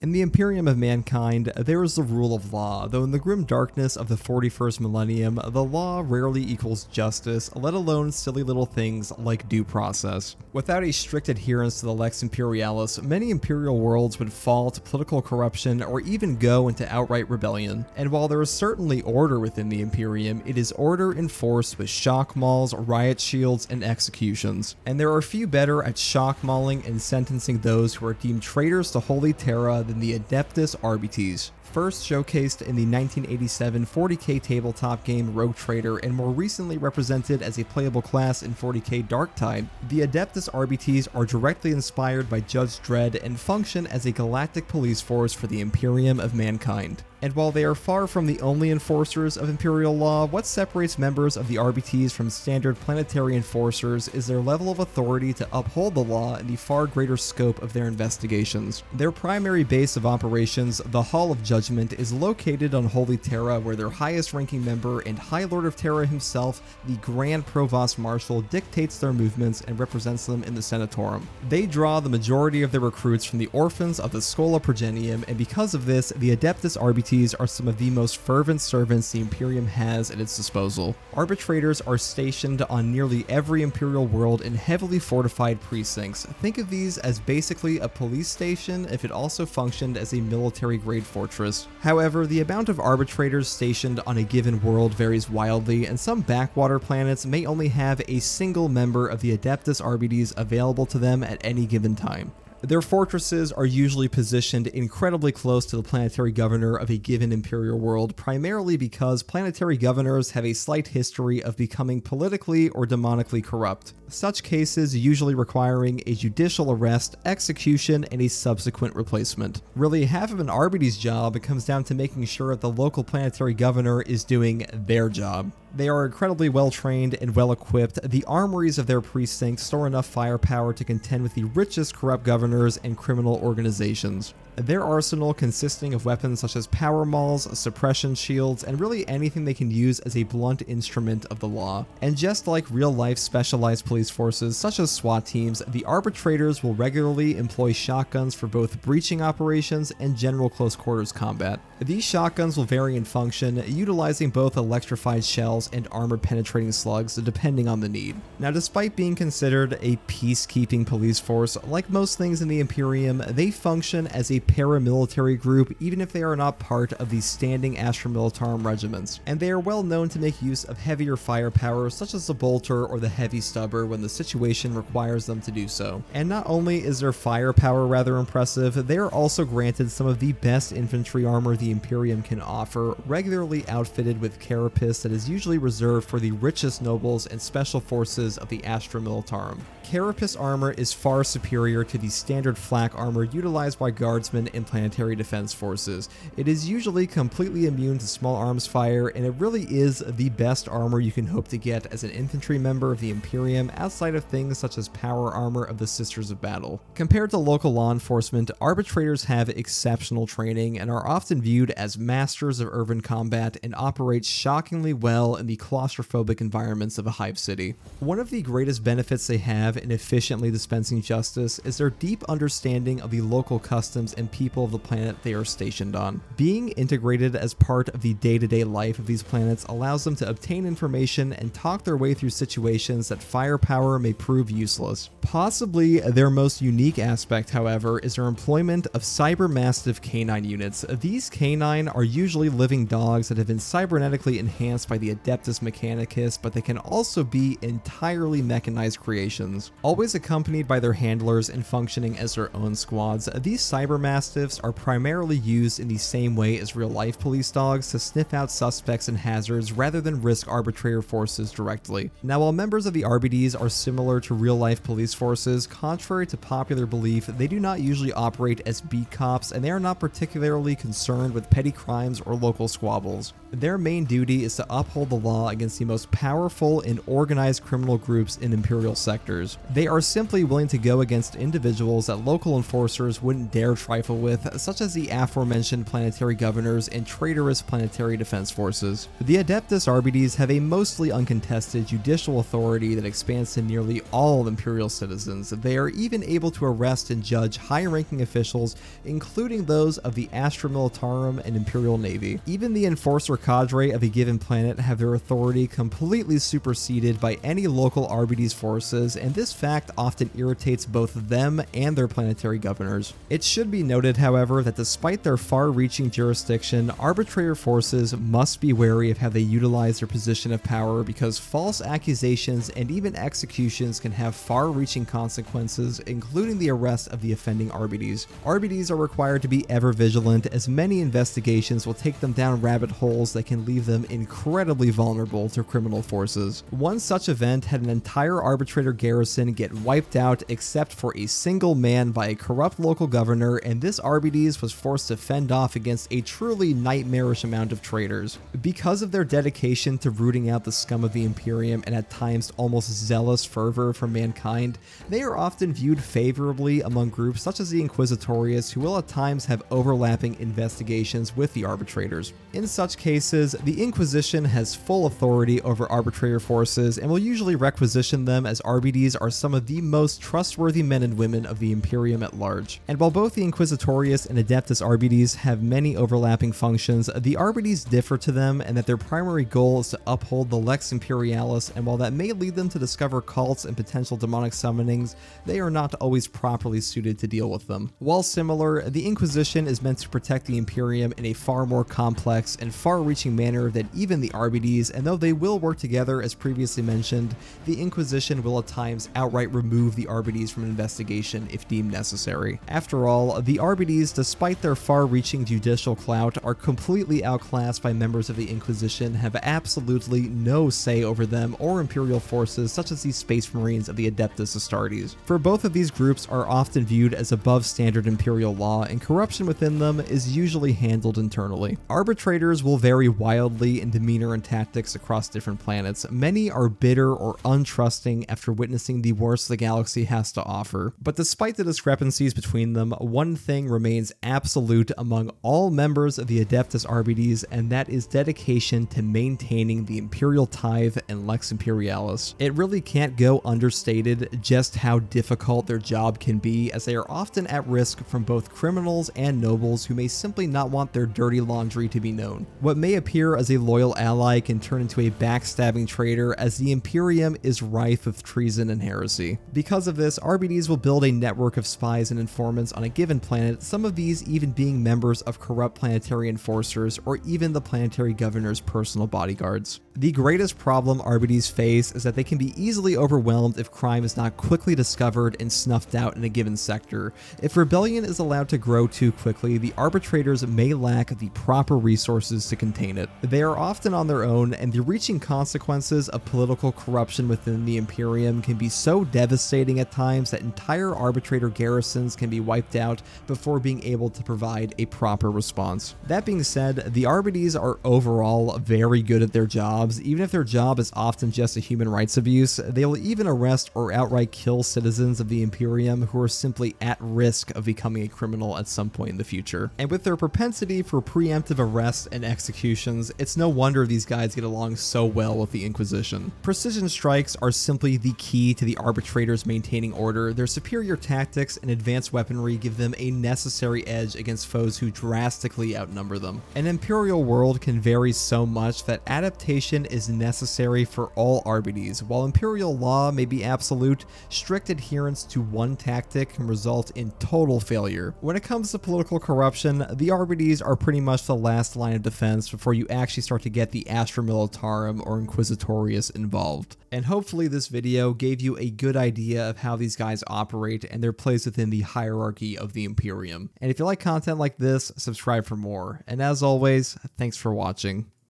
In the Imperium of Mankind, there is the rule of law, though in the grim darkness of the 41st millennium, the law rarely equals justice, let alone silly little things like due process. Without a strict adherence to the Lex Imperialis, many Imperial worlds would fall to political corruption or even go into outright rebellion. And while there is certainly order within the Imperium, it is order enforced with shock mauls, riot shields, and executions. And there are few better at shock mauling and sentencing those who are deemed traitors to Holy Terra than the Adeptus Arbites. First showcased in the 1987 40K tabletop game Rogue Trader and more recently represented as a playable class in 40K Darktide, the Adeptus Arbites are directly inspired by Judge Dredd and function as a galactic police force for the Imperium of Mankind. And while they are far from the only enforcers of Imperial law, what separates members of the Arbites from standard planetary enforcers is their level of authority to uphold the law and the far greater scope of their investigations. Their primary base of operations, the Hall of Judgment, is located on Holy Terra, where their highest ranking member and High Lord of Terra himself, the Grand Provost Marshal, dictates their movements and represents them in the Senatorum. They draw the majority of their recruits from the orphans of the Schola Progenium, and because of this, the Adeptus Arbites are some of the most fervent servants the Imperium has at its disposal. Arbitrators are stationed on nearly every Imperial world in heavily fortified precincts. Think of these as basically a police station if it also functioned as a military-grade fortress. However, the amount of arbitrators stationed on a given world varies wildly, and some backwater planets may only have a single member of the Adeptus Arbites available to them at any given time. Their fortresses are usually positioned incredibly close to the planetary governor of a given Imperial world, primarily because planetary governors have a slight history of becoming politically or demonically corrupt. Such cases usually requiring a judicial arrest, execution, and a subsequent replacement. Really, half of an Arbites job comes down to making sure that the local planetary governor is doing their job. They are incredibly well trained and well equipped. The armories of their precincts store enough firepower to contend with the richest corrupt governors and criminal organizations. Their arsenal consisting of weapons such as power mauls, suppression shields, and really anything they can use as a blunt instrument of the law. And just like real-life specialized police forces such as SWAT teams, the arbitrators will regularly employ shotguns for both breaching operations and general close quarters combat. These shotguns will vary in function, utilizing both electrified shells and armor-penetrating slugs depending on the need. Now, despite being considered a peacekeeping police force, like most things in the Imperium, they function as a paramilitary group even if they are not part of the standing Astra Militarum regiments, and they are well known to make use of heavier firepower such as the bolter or the heavy stubber when the situation requires them to do so. And not only is their firepower rather impressive, they are also granted some of the best infantry armor the Imperium can offer, regularly outfitted with carapace that is usually reserved for the richest nobles and special forces of the Astra Militarum. Carapace armor is far superior to the standard flak armor utilized by guardsmen in planetary defense forces. It is usually completely immune to small arms fire, and it really is the best armor you can hope to get as an infantry member of the Imperium outside of things such as power armor of the Sisters of Battle. Compared to local law enforcement, arbitrators have exceptional training and are often viewed as masters of urban combat and operate shockingly well in the claustrophobic environments of a hive city. One of the greatest benefits they have in efficiently dispensing justice is their deep understanding of the local customs and people of the planet they are stationed on. Being integrated as part of the day-to-day life of these planets allows them to obtain information and talk their way through situations that firepower may prove useless. Possibly their most unique aspect, however, is their employment of cybermastiff canine units. These canine are usually living dogs that have been cybernetically enhanced by the Adeptus Mechanicus, but they can also be entirely mechanized creations. Always accompanied by their handlers and functioning as their own squads, these cybermastiffs are primarily used in the same way as real-life police dogs to sniff out suspects and hazards rather than risk arbitrator forces directly. Now, while members of the Arbites are similar to real-life police forces, contrary to popular belief, they do not usually operate as beat cops, and they are not particularly concerned with petty crimes or local squabbles. Their main duty is to uphold the law against the most powerful and organized criminal groups in Imperial sectors. They are simply willing to go against individuals that local enforcers wouldn't dare try trifle with, such as the aforementioned planetary governors and traitorous planetary defense forces. The Adeptus Arbites have a mostly uncontested judicial authority that expands to nearly all Imperial citizens. They are even able to arrest and judge high-ranking officials, including those of the Astra Militarum and Imperial Navy. Even the enforcer cadre of a given planet have their authority completely superseded by any local Arbites forces, and this fact often irritates both them and their planetary governors. It should be noted, however, that despite their far-reaching jurisdiction, arbitrator forces must be wary of how they utilize their position of power, because false accusations and even executions can have far-reaching consequences, including the arrest of the offending Arbites. Arbites are required to be ever vigilant, as many investigations will take them down rabbit holes that can leave them incredibly vulnerable to criminal forces. One such event had an entire arbitrator garrison get wiped out except for a single man by a corrupt local governor, and this Arbites was forced to fend off against a truly nightmarish amount of traitors. Because of their dedication to rooting out the scum of the Imperium and at times almost zealous fervor for mankind, they are often viewed favorably among groups such as the Inquisitorius, who will at times have overlapping investigations with the arbitrators. In such cases, the Inquisition has full authority over arbitrator forces and will usually requisition them, as Arbites are some of the most trustworthy men and women of the Imperium at large. And while both the Inquisitorius and Adeptus Arbites have many overlapping functions, the Arbites differ to them in that their primary goal is to uphold the Lex Imperialis, and while that may lead them to discover cults and potential demonic summonings, they are not always properly suited to deal with them. While similar, the Inquisition is meant to protect the Imperium in a far more complex and far-reaching manner than even the Arbites, and though they will work together as previously mentioned, the Inquisition will at times outright remove the Arbites from an investigation if deemed necessary. After all, the Arbites, despite their far-reaching judicial clout, are completely outclassed by members of the Inquisition, have absolutely no say over them or Imperial forces such as the Space Marines of the Adeptus Astartes. For both of these groups are often viewed as above standard Imperial law, and corruption within them is usually handled internally. Arbitrators will vary wildly in demeanor and tactics across different planets. Many are bitter or untrusting after witnessing the worst the galaxy has to offer. But despite the discrepancies between them, one thing remains absolute among all members of the Adeptus Arbites, and that is dedication to maintaining the Imperial tithe and Lex Imperialis. It really can't go understated just how difficult their job can be, as they are often at risk from both criminals and nobles who may simply not want their dirty laundry to be known. What may appear as a loyal ally can turn into a backstabbing traitor, as the Imperium is rife with treason and heresy. Because of this, Arbites will build a network of spies and informants on a given planet, some of these even being members of corrupt planetary enforcers or even the planetary governor's personal bodyguards. The greatest problem Arbites face is that they can be easily overwhelmed if crime is not quickly discovered and snuffed out in a given sector. If rebellion is allowed to grow too quickly, the arbitrators may lack the proper resources to contain it. They are often on their own, and the reaching consequences of political corruption within the Imperium can be so devastating at times that entire arbitrator garrisons can be wiped out before being able to provide a proper response. That being said, the Arbites are overall very good at their jobs. Even if their job is often just a human rights abuse, they will even arrest or outright kill citizens of the Imperium who are simply at risk of becoming a criminal at some point in the future. And with their propensity for preemptive arrests and executions, it's no wonder these guys get along so well with the Inquisition. Precision strikes are simply the key to the arbitrators maintaining order. Their superior tactics and advanced weaponry give them a necessary edge against foes who drastically outnumber them. An Imperial world can vary so much that adaptation is necessary for all Arbites. While Imperial law may be absolute, strict adherence to one tactic can result in total failure. When it comes to political corruption, the Arbites are pretty much the last line of defense before you actually start to get the Astra Militarum or Inquisitorius involved. And hopefully this video gave you a good idea of how these guys operate and their place within the hierarchy of the Imperium. And if you like content like this, subscribe for more. And as always, thanks for watching.